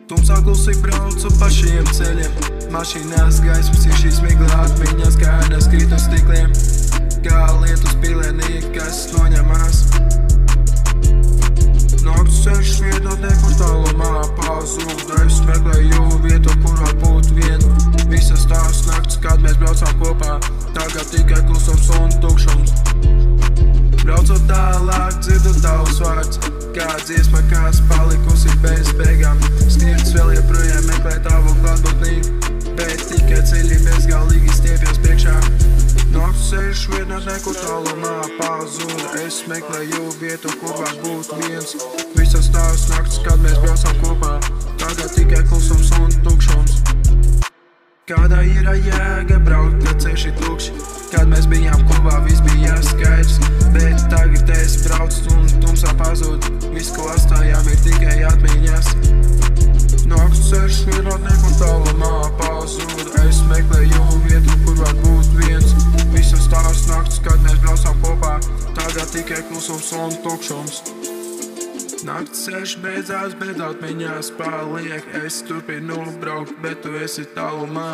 Tumsā klusi braucu pa šiem ceļiem. Mašīnās gaismas ir šīs migla atmiņas, kā ēnas krīt uz stikliem. Kā lietus pīlēnī, kas noņemās. Nakts ceļš vienotnē, kur tālumā pazūda. Es meklēju vietu, kur var būt vien. Visas tās nakts, kad mēs braucām kopā. Tagad tikai klusums un tukšums. Braucot tālāk, dzirdu tavus vārds. Kā dziesma, kas palikusi bez beigām. Sniegts vēl joprojām meklē tavu klātbūtnī, bet tikai ceļi bezgalīgi stiepjas priekšā. Nakts ceļš vienotnē, kur tālumā pazuda. Es meklēju vietu, kur var būt viens. Visas tās nakts, kad mēs braucām kopā. Tagad tikai klusums un tukšums. Kādā ir jēga braukt, kad ceļš ir tukšs? Kad mēs bijām kopā, viss bija skaidrs. Bet tagad es braucu un tumsā pazūd. Viss, ko atstājām, ir tikai atmiņas. Nakts ceļš vienotnē, kur tālumā pazuda. Es meklēju vietu, kur var būt viens. Visas tās nakts, kad mēs braucām kopā. Tagad tikai klusums un tukšums. Nakts ceļš beidzās, bet atmiņās paliek. Es turpinu braukt, bet tu esi tālumā.